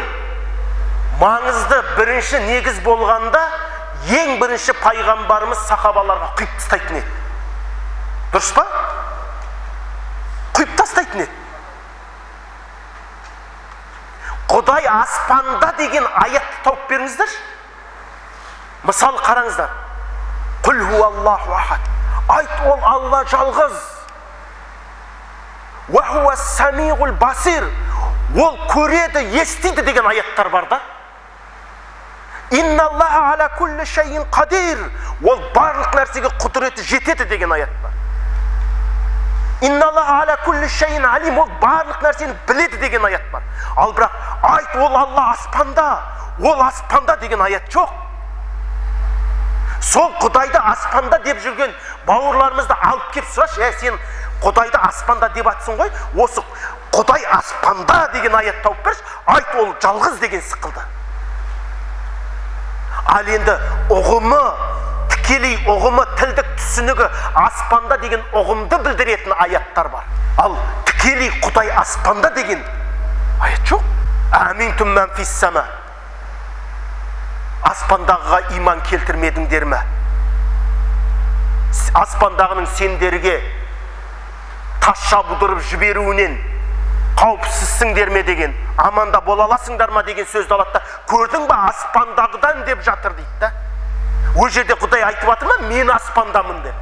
маңызды бірінші негіз болғанда ең бірінші пайғамбарымыз сахабаларға құйып тастайтын еді. Дұрыс па? Құйып тастайтын еді. Құдай аспанда деген аятты тауып беріңіздер. Мысалы қараңыздар. Құл хуаллаху ахад. Айт, ол Алла жалғыз. Ва хуа самиғул басир. Ол көреді, естиді деген аяттар бар да. Инна Аллаха аля кулли шайин қадир. Ол барлық нәрсеге құдіреті жетеді деген аят бар. Инна Аллаха аля кулли шайин алим. Ол барлық нәрсені біледі деген аят бар. Ал бірақ айт, ол Алла аспанда. Ол аспанда деген аят жоқ. Сол Құдайды аспанда деп жүрген бауырларымызды алып кеп сұрашы, сен Құдайды аспанда деп атсың ғой, осы Құдай аспанда деген аят тауып берші, айт, ол жалғыз деген сықылды. Ал енді ұғымы, тікелей ұғымы, тілдік түсінігі аспанда деген ұғымды білдіретін аяттар бар. Ал тікелей Құдай аспанда деген аят жоқ. Аминтум мән фис сама. Аспандағыға иман келтірмедіңдер ме? Аспандағының сендерге тас жабудырып жіберуінен қауіпсізсіңдер ме деген, аманда бола аласыңдар ма деген сөзді алады да, көрдің ба аспандағыдан деп жатыр дейді да. Ол жерде Құдай айтып жатыр ма, мен аспандамын деп.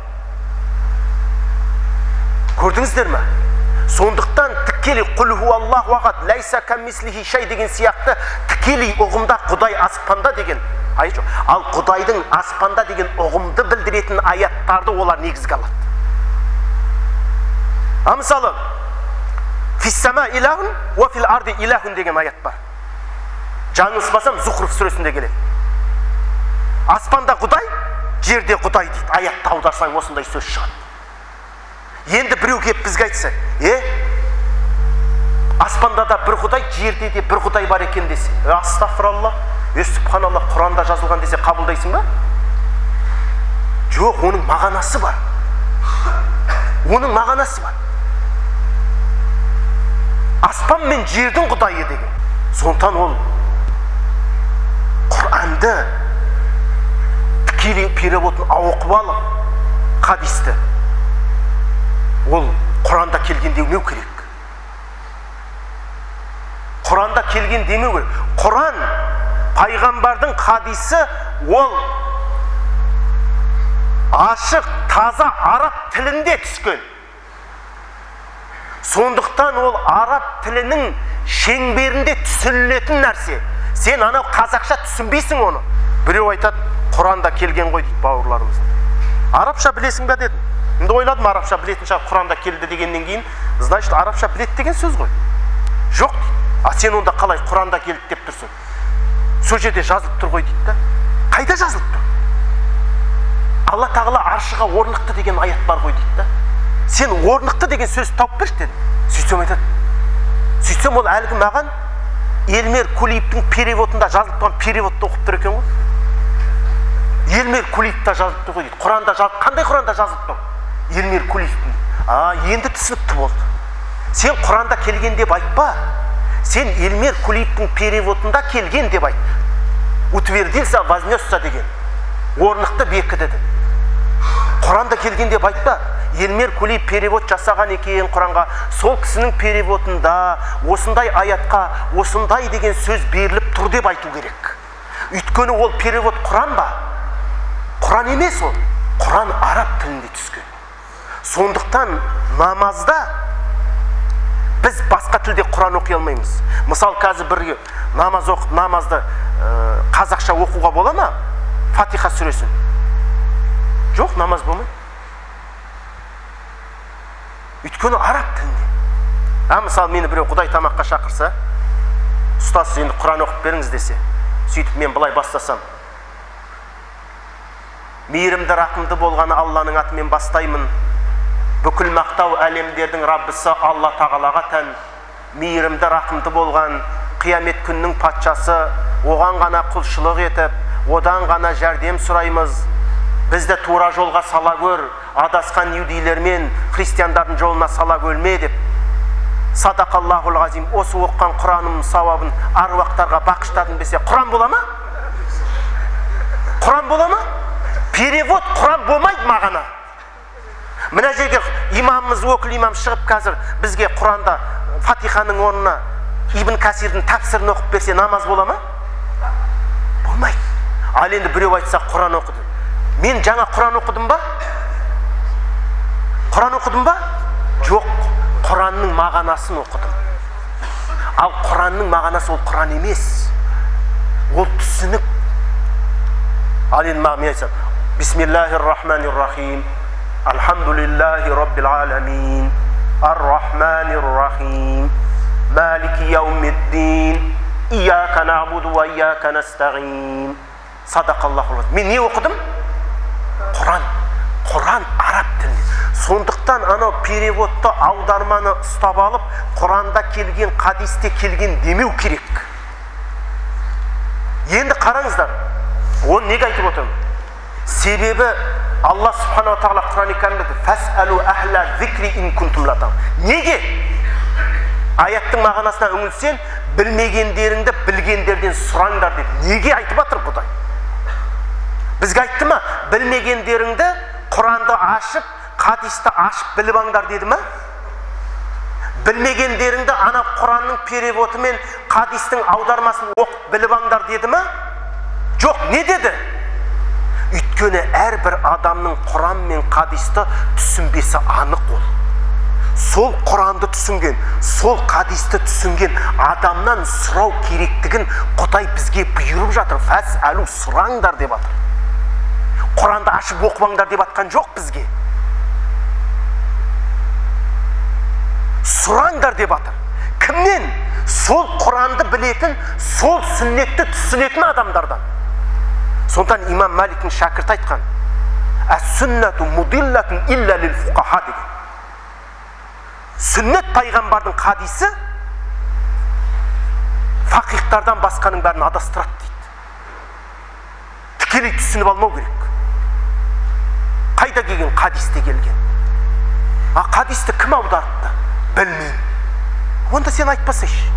Көрдіңіздер ме? Сондықтан тікелей құл хуаллаху ахад лайса каммислихи шай деген сияқты тікелей ұғымда Құдай аспанда деген аят жоқ. Ал Құдайдың аспанда деген ұғымды білдіретін аяттарды олар негізге алады. Мысалы, фиссама илахун уа фил арди илахун деген аят бар. Жаңылыспасам Зухруф сүресінде келеді. Аспанда Құдай, жерде Құдай дейді. Аятты аударсаң осындай сөз шығады. Енді біреу кеп бізге айтса, Аспанда да бір Құдай, жерде де бір Құдай бар екен десе, астағфиралла, субханалла, Құранда жазылған десе қабылдайсың ба? Жоқ, оның мағынасы бар. Оның мағынасы бар. Аспан мен жердің Құдайы деген. Сондықтан ол Құранды тікелей переводын оқып алып, хадисті ол Құранда келген демеу керек. Құранда келген демеу керек. Құран, пайғамбардың хадисі ол ашық, таза араб тілінде түскен. Сондықтан ол араб тілінің шеңберінде түсінілетін нәрсе. Сен анау қазақша түсінбейсің оны. Біреу айтады, Құранда келген ғой дейді бауырларымыз. Арабша білесің бе дедім. Енді ойладым, арабша білетін шығар, Құранда келді дегеннен кейін, значит, арабша білет деген сөз ғой. Жоқ дейді. А сен онда қалай Құранда келді деп тұрсың? Сол жерде жазылып тұр ғой дейді да. Қайда жазылып тұр? Алла тағала аршыға орнықты деген аят бар ғой дейді да. Сен орнықты деген сөз тауып берші дедім. Сөйтсем айтады. Сөйтсем ол әлгі маған Елмер Кулиевтің переводында жазылып тұрған переводты оқып тұр екен ғой. Елмер Кулиевта жазылып тұр ғой дейді. Құранда жазылып, қандай Құранда жазылып тұр? Елмер Кулиевтің. Енді түсінікті болды. Сен Құранда келген деп айтпа. Сен Елмер Кулиевтің переводында келген деп айт. Утвердился, вознесся деген. Орнықты бекіді. Құранда келген деп айтпа. Елмер Кулиев перевод жасаған екен Құранға. Сол кісінің переводында осындай аятқа осындай деген сөз беріліп тұр деп айту керек. Өйткені ол перевод Құран ба? Құран емес ол. Құран араб тілінде түскен. Сондықтан намазда біз басқа тілде Құран оқи алмаймыз. Мысал, қазір бір намаз оқып, намазды қазақша оқуға бола ма? Фатиха сүресін. Жоқ, намаз болмайды. Өйткені араб тілінде. Мысалы, мені біреу Құдай тамаққа шақырса, ұстаз, енді Құран оқып беріңіз десе, сөйтіп мен былай бастасам. Мейірімді, рақымды болғаны Алланың атымен бастаймын. Бүкіл мақтау әлемдердің Раббысы Алла тағалаға тән. Мейірімді, рақымды болған, қиямет күннің патшасы, оған ғана құлшылық етіп, одан ғана жәрдем сұраймыз. Бізді тура жолға сала көр, адасқан иудейлер мен христиандардың жолына сала көрме деп. Садақаллахул азим. Осы оққан Құраным сауабын аруақтарға бақыштадым десе, Құран бола ма? Құран бола ма? Перевод Құран болмайды мағана. Мына жерге имамымыз, өкіл имам шығып қазір бізге Құранда Фатиханың орнына Ибн Касирдің тәпсірін оқып берсе, намаз бола ма? Болмайды. Ал енді біреу айтса Құран оқыды. Мен жаңа Құран оқыдым ба? Құран оқыдым ба? Жоқ, Құранның мағанасын оқыдым. Ал Құранның мағанасы ол Құран емес. Ол түсінік. Ал енді мен айтсам, Бисмиллахир-рахманир-рахим. Алхамдулиллахи раббил аламин. Ар-рахманир-рахим. Малики яумиддин. Ияка набуду ва ияка настағин. Садақаллахул азим. Мен не оқыдым? Құран. Құран араб тілінде. Сондықтан анау переводты, аударманы ұстап алып, Құранда келген, хадисте келген демеу керек. Енді қараңыздар, оны неге айтып отырмын? Себебі Алла субханала тағала Құран-ы Кәрімде «Фәсәлу әхла зикри ин кунтум ла таъламун». Неге? Аяттың мағынасына үңілсең, білмегендеріңді білгендерден сұраңдар деп. Неге айтып жатыр Құдай? Бізге айтты ма? Білмегендеріңді Құранды ашып, хадисті ашып біліп аңдар деді ма? Білмегендеріңді ана Құранның переводы мен хадистің аудармасын оқып біліп аңдар деді ма? Жоқ, не деді? Өйткені әрбір адамның Құран мен хадисті түсінбесі анық ол. Сол Құранды түсінген, сол хадисті түсінген адамнан сұрау керектігін Құдай бізге бұйырып жатыр. Фәсәлу, сұраңдар деп жатыр. Құранды ашып оқымаңдар деп атқан жоқ бізге. Сұраңдар деп атыр. Кімнен? Сол Құранды білетін, сол сүннетті түсінетін адамдардан. Сондықтан имам Маликтің шәкірті айтқан: «Әс-сүннәту мудиллатун илля лил фуқаха» деген. Сүннет пайғамбардың хадисі фақихтардан басқаның бәрін адастырады дейді. Тікелей түсініп алмау керек. Қайда келген? Хадисте келген. Хадисті кім аударыпты? Білмеймін. Онда сен айтпасайшы.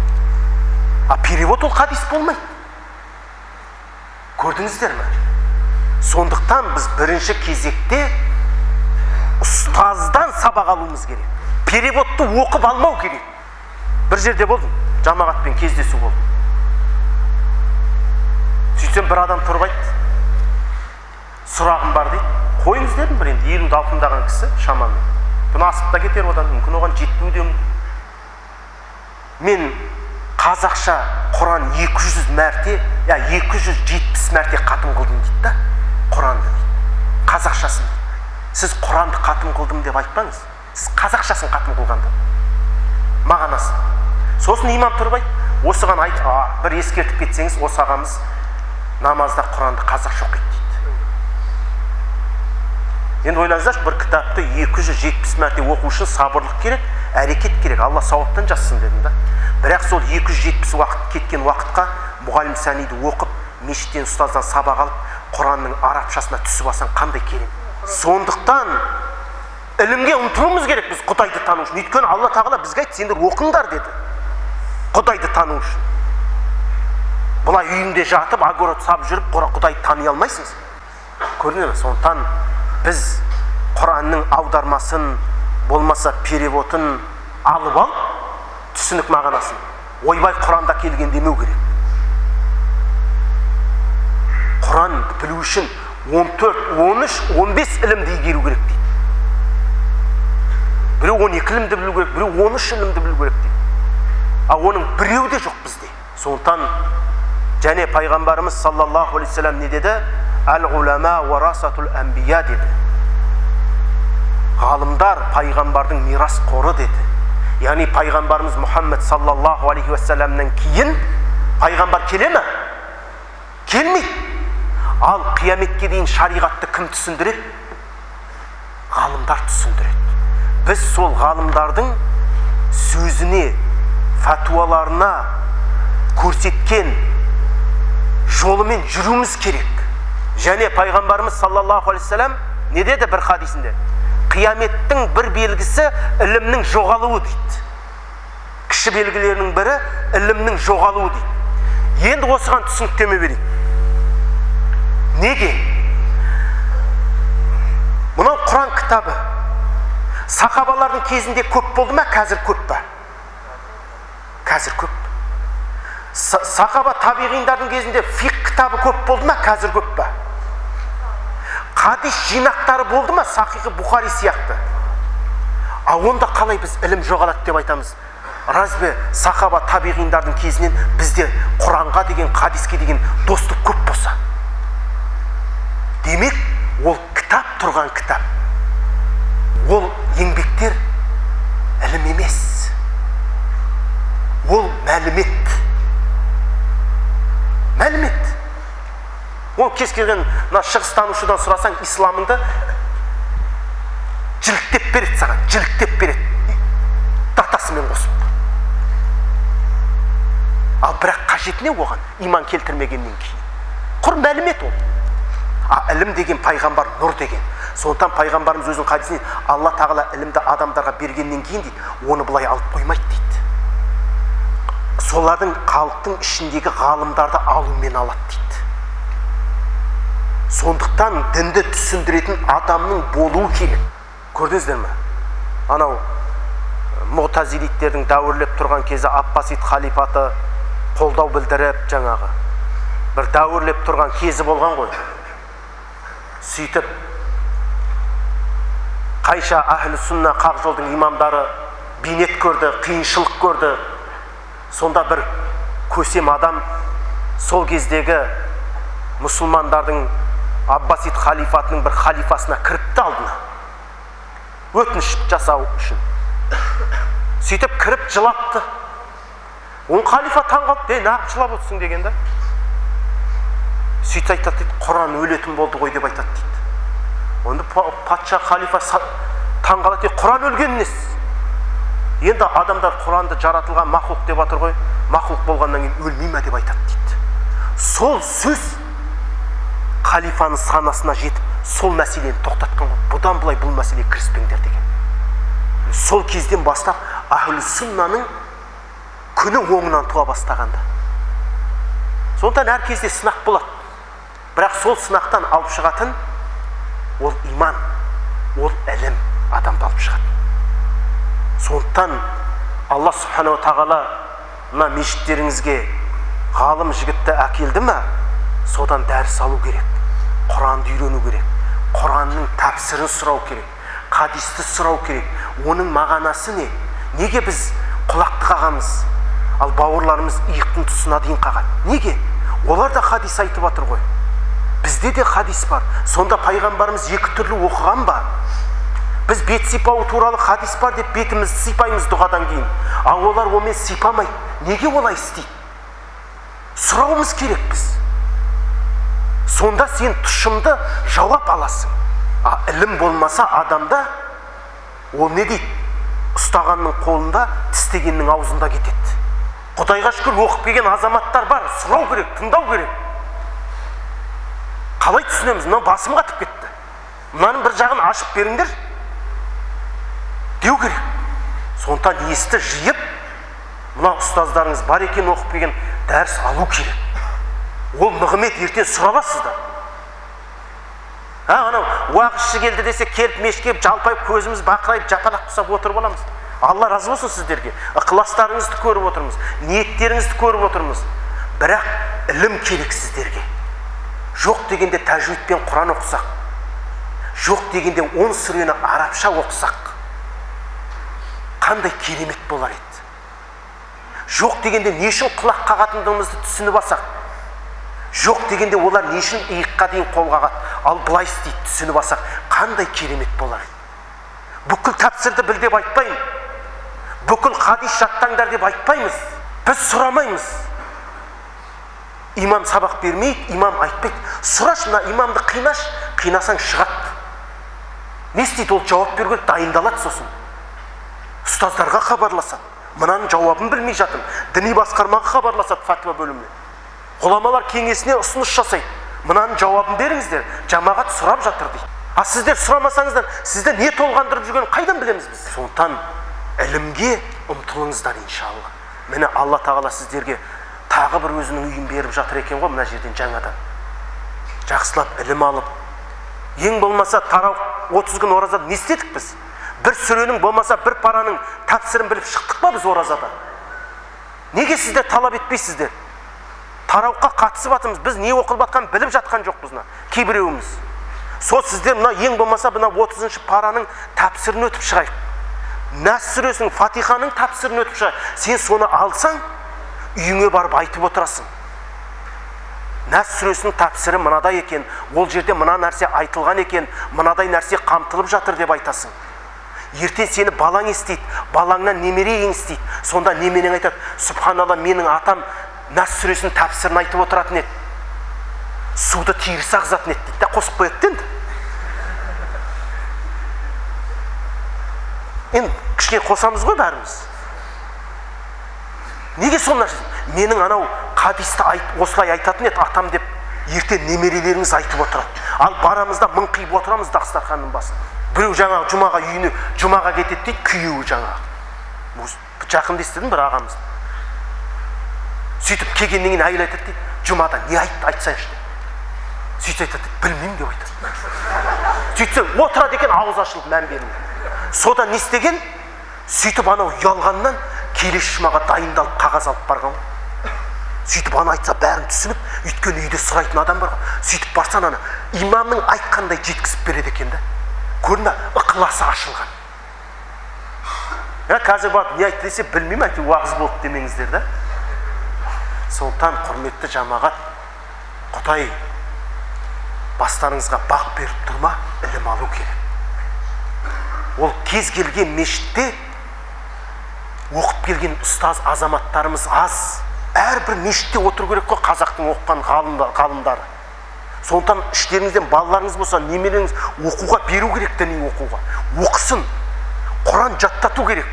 Перевод ол хадис болмайды. Көрдіңіздер ме? Сондықтан біз бірінші кезекте ұстаздан сабақ алуымыз керек. Переводты оқып алмау керек. Бір жерде болдым, жамағатпен кездесу болды. Сөйтсем бір адам тұрып айтты. Сұрағым бар дейді. Қойыңыз дедім, бір енді 50-ді алтындаған кісі шамамен. Бұны асып та кетер одан, мүмкін оған жетпеуі де мүмкін. Мен қазақша Құран 200 мәрте, 270 мәрте қатым қылдым дейді да, Құранды дейді. Қазақшасын. Сіз Құранды қатым қылдым деп айтпаңыз. Сіз қазақшасын қатым қылғанды. Мағанасы. Сосын имам тұрып айтты, осыған айт, бір ескертіп кетсеңіз, осы ағамыз намазда Құранды қазақша оқиды дейді. Енді ойлаңыздаршы, бір кітапты 270 мәрте оқу үшін сабырлық керек, әрекет керек. Алла сауаптан жазсын дедім да. Бірақ сол 270 уақыт кеткен уақытқа мұғалім сәниді оқып, мешіттен ұстаздан сабақ алып, Құранның арабшасына түсіп алсаң қандай керемет. Сондықтан ілімге ұмтылуымыз керек біз Құдайды тану үшін. Өйткені Алла тағала бізге айтты, сендер оқыңдар деді. Құдайды тану үшін. Бұлай үйінде жатып, агород сап жүріп, Құдайды тани алмайсыңыз. Көрдіңіз бе? Сондықтан біз Құранның аудармасын, болмаса переводын алып ал, түсінік мағынасын. Ойбай Құранда келген демеу керек. Құран білу үшін 14, 13, 15 ілімді игеру керек дейді. Біреу 12 ілімді білу керек, біреу 13 ілімді білу керек дейді. Оның біреу де жоқ бізде. Сондықтан және пайғамбарымыз саллаллаху алейхи салам не деді? Әл-ғулама варасатул әмбия деді. Ғалымдар пайғамбардың мирас қоры деді. Яғни пайғамбарымыз Мұхаммед саллаллаху алейхи вассаламнан кейін пайғамбар келе ме? Келмейді. Ал қияметке дейін шариғатты кім түсіндіреді? Ғалымдар түсіндіреді. Біз сол ғалымдардың сөзіне, фәтуаларына көрсеткен жолымен жүруіміз керек. Және пайғамбарымыз саллаллаху алейхи вассалам не деді бір хадисінде? Қияметтің бір белгісі ілімнің жоғалуы дейді. Кіші белгілерінің бірі ілімнің жоғалуы дейді. Енді осыған түсініктеме берейік. Неге? Мынау Құран кітабы сахабалардың кезінде көп болды ма, қазір көп па? Қазір көп. Сахаба табиғиндардың кезінде фиқ кітабы көп болды ма, қазір көп па? Хадис жинақтары болды ма, Сахихи Бухари сияқты? Онда қалай біз ілім жоғалады деп айтамыз? Разве сахаба табиғиндардың кезінен бізде Құранға деген, хадиске деген достық көп болса? Демек, ол кітап тұрған кітап. Ол еңбектер ілім емес. Ол мәлімет. Мәлімет. Ол кез келген шығыстанушыдан сұрасаң, исламыңды жіліктеп береді саған, жіліктеп береді. Датасымен қосып. Ал бірақ қажет не оған? Иман келтірмегеннен кейін. Құр мәлімет ол. Ілім деген пайғамбар нұр деген. Сондықтан пайғамбарымыз өзінің хадисінде Алла тағала ілімді адамдарға бергеннен кейін дейді, оны бұлай алып қоймайды дейді. Солардың халықтың ішіндегі ғалымдарды алумен алады дейді. Сондықтан дінді түсіндіретін адамның болуы керек. Көрдіңіздер ме? Анау Муътазилиттердің дәуірлеп тұрған кезі Аббасид халифаты қолдау білдіріп, жаңағы бір дәуірлеп тұрған кезі болған ғой. Сөйтіп қайша әхлі сүнна қақ жолдың имамдары бейнет көрді, қиыншылық көрді. Сонда бір көсем адам сол кездегі мұсылмандардың Аббасид халифатының бір халифасына кіріпті алдына. Өтініш жасау үшін. Сөйтіп кіріп жылапты. Он халифа таң қалды, нағып жылап отырсың дегенде. Сөйтіп айтады дейді, Құран өлетін болды ғой деп айтады дейді. Онда патша халифа таң қалады дейді, Құран өлген несі? Енді адамдар Құранды жаратылған мақлуқ деп жатыр ғой, мақлуқ болғаннан кейін өлмей ме деп айтады дейді. Сол сөз халифаның санасына жетіп, сол мәселені тоқтатқан ғой. Бұдан былай бұл мәселеге кіріспеңдер деген. Сол кезден бастап ахлі сүннаның күні оңынан туа бастағанда. Сондықтан әр кезде сынақ болады. Бірақ сол сынақтан алып шығатын ол иман, ол ілім адамды алып шығады. Сондықтан Алла субханала тағала мына мешіттеріңізге ғалым жігітті әкелді ме, содан дәріс алу керек, Құранды үйрену керек, Құранның тәпсірін сұрау керек, хадисті сұрау керек. Оның мағынасы не? Неге біз құлақты қағамыз, ал бауырларымыз иықтың тұсына дейін қағады? Неге? Олар да хадис айтып жатыр ғой. Бізде де хадис бар. Сонда пайғамбарымыз екі түрлі оқыған ба? Біз бет сипау туралы хадис бар деп бетімізді сипаймыз дұғадан кейін. Ал олар онымен сипамайды. Неге олай істейді? Сұрауымыз керек біз. Сонда сен тұшымды жауап аласың. Ілім болмаса адамда, ол не дейді? Ұстағанның қолында, тістегеннің аузында кетеді. Құдайға шүкір оқып келген азаматтар бар, сұрау керек, тыңдау керек. Қалай түсінеміз? Мына басым қатып кетті. Мынаның бір жағын ашып беріңдер деу керек. Сондықтан есті жиып, мына ұстаздарыңыз бар екен оқып келген дәріс алу керек. Ол нығмет ертең сұраласыздар. Анау уағызшы келді десе, келіп мешкеп жалпайып көзіміз бақырайып жапалақ құсап отырып аламыз. Алла разы болсын сіздерге. Ықыластарыңызды көріп отырмыз, ниеттеріңізді көріп отырмыз. Бірақ ілім керек сіздерге. Жоқ дегенде тәжвидпен Құран оқысақ, жоқ дегенде 10 сүрені арабша оқысақ, қандай керемет болар еді. Жоқ дегенде не үшін құлақ қағатындығымызды түсініп алсақ, жоқ дегенде олар не үшін иыққа дейін қол қағады, ал былай істейді түсініп алсақ, қандай керемет болар еді. Бүкіл тәпсірді біл деп айтпаймын, бүкіл хадис жаттаңдар деп айтпаймыз. Біз сұрамаймыз. Имам сабақ бермейді, имам айтпайды. Сұраш, мына имамды қинаш, қинасаң шығады. Не істейді? Ол жауап беруге дайындалады сосын. Ұстаздарға хабарласады. Мынаның жауабын білмей жатым. Діни басқармаға хабарласады фатуа бөліміне. Ғұламалар кеңесіне ұсыныс жасайды. Мынаның жауабын беріңіздер, жамағат сұрап жатыр дейді. А сіздер сұрамасаңыздар, сіздер не толғандырып жүргенін қайдан білеміз біз? Сондықтан ілімге ұмтылыңыздар иншалла. Міне Алла тағала сіздерге тағы бір өзінің үйін беріп жатыр екен ғой, мына жерден жаңадан. Жақсылап ілім алып, ең болмаса тарау 30 күн оразада не істедік біз? Бір сүренің болмаса бір параның тәпсірін біліп шықтық па біз оразада? Неге сіздер талап етпейсіздер? Тарауға қатысып жатырмыз, біз не оқылып жатқанын біліп жатқан жоқпыз мына кейбіреуіміз. Сол сіздер мына ең болмаса мына 30-шы параның тәпсірін өтіп шығайық. Нас сүресінің, Фатиханың тәпсірін өтіп шығайық. Сен соны алсаң, үйіңе барып айтып отырасың. Нас сүресінің тәпсірі мынадай екен, ол жерде мына нәрсе айтылған екен, мынадай нәрсе қамтылып жатыр деп айтасың. Ертең сені балаң естейді, балаңнан немерең естейді. Сонда немерең айтады: "Субханалла, менің атам Нас сүресінің тәпсірін айтып отыратын еді. Суды тиірсе ағызатын еді" дейді. Қосып қояды енді. Енді кішкене қосамыз ғой бәріміз. Неге сол нәрсе? Менің анау хадисті осылай айтатын еді атам деп ертең немерелеріңіз айтып отырады. Ал барамызда мыңқиып отырамыз дастарханның басында. Біреу жаңағы жұмаға үйіне жұмаға кетеді дейді, күйеуі жаңағы. Жақында естідім бір ағамыз. Сөйтіп келгеннен кейін әйел айтады дейді: "Жұмада не айтты, айтсаңшы" дейді. Сөйтіп айтады: "Білмеймін" деп айтады. Сөйтсе отырады екен, ауыз ашылып мән бермей. Содан не істеген? Сөйтіп анау ұялғаннан келесі жұмаға дайындалып қағаз алып барған. Сөйтіп ана айтса бәрін түсініп, өйткені үйде сұрайтын адам бар ғой. Сөйтіп барсан ана имамның айтқандай жеткізіп береді екен да. Көрді, ықыласы ашылған. Қазір барып не айтты десе білмеймін, әйтеуір уағыз болды демеңіздер да. Сондықтан құрметті жамағат, Құдай бастарыңызға бақ беріп тұрма, ілім алу керек. Ол кез келген мешітте оқып келген ұстаз азаматтарымыз аз. Әрбір мешітте отыру керек қой қазақтың оқыған ғалымдары. Сондықтан іштеріңізден балаларыңыз болса, немереңіз оқуға беру керек, діни оқуға. Оқысын, Құран жаттату керек.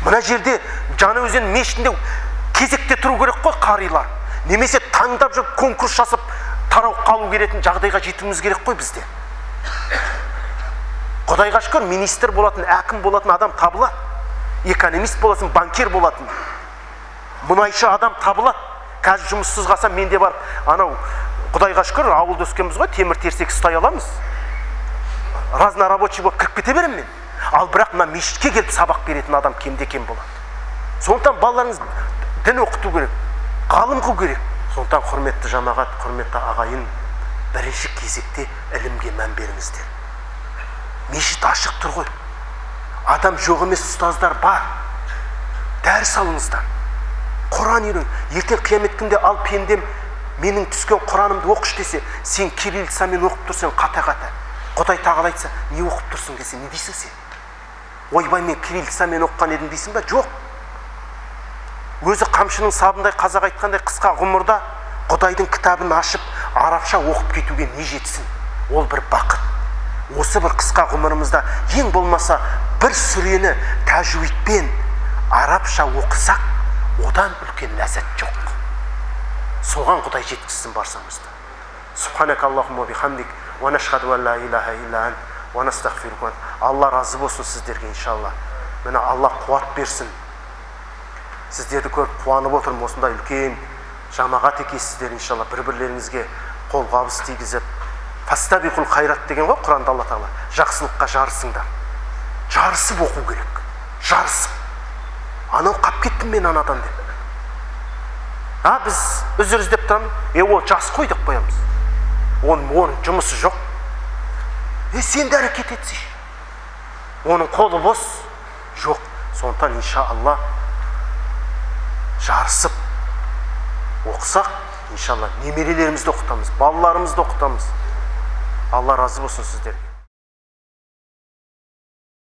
Мына жерде Жаңаөзен мешітінде кезекте тұру керек қой қарилар. Немесе таңдап жүріп конкурс жасап тарау қалу керетін жағдайға жетуіміз керек қой бізде. Құдайға шүкір, министр болатын, әкім болатын адам табылады. Экономист болатын, банкир болатын. Мұнайшы адам табылады. Қазір жұмыссыз қалсам менде бар, анау Құдайға шүкір, ауылда өскенбіз ғой, темір терсек ұстай аламыз. Разнорабочий болып кіріп кете беремін мен. Ал бірақ мына мешітке келіп сабақ беретін адам кемде-кем болады. Сондықтан балаларыңыз дін оқыту керек, ғалым қылу керек. Сондықтан құрметті жамағат, құрметті ағайын, бірінші кезекте ілімге мән беріңіздер. Мешіт ашық тұр ғой. Адам жоқ емес, ұстаздар бар. Дәріс алыңыздар. Құран үйрен. Ертең қиямет күнде ал пендем менің түскен Құранымды оқыш десе, сен кириллицамен оқып тұрсың қата-қата. Құдай тағала айтса, не оқып тұрсың десе, не дейсің сен? Ойбай, мен кириллицамен оққан едім дейсің ба? Жоқ. Өзі қамшының сабындай қазақ айтқандай қысқа ғұмырда Құдайдың кітабын ашып, арабша оқып кетуге не жетсін? Ол бір бақыт. Осы бір қысқа ғұмырымызда ең болмаса бір сүрені тәжуидпен арабша оқысақ, одан үлкен ләззат жоқ. Соған Құдай жеткізсін барсамызды. Субханакаллахумма бихамдик, ва нашхаду ан ла илаха илля ант, ва настағфирука. Алла разы болсын сіздерге иншалла. Міне Алла қуат берсін. Сіздерді көріп қуанып отырмын, осындай үлкен жамағат екенсіздер иншалла. Бір-бірлеріңізге қолғабыс тигізіп, фастабиқул қайрат деген ғой Құранда Алла тағала. Жақсылыққа жарысыңдар. Жарысып оқу керек. Жарысып. Анау қап кеттім мен анадан деп. Біз үзір іздеп тұрамыз. Ол жас қой деп қоямыз. Оның жұмысы жоқ. Сен де әрекет етсей. Оның қолы бос. Жоқ. Сондықтан иншалла жарысып оқысақ, иншалла немерелерімізді оқытамыз, балаларымызды оқытамыз. Алла разы болсын сіздерге.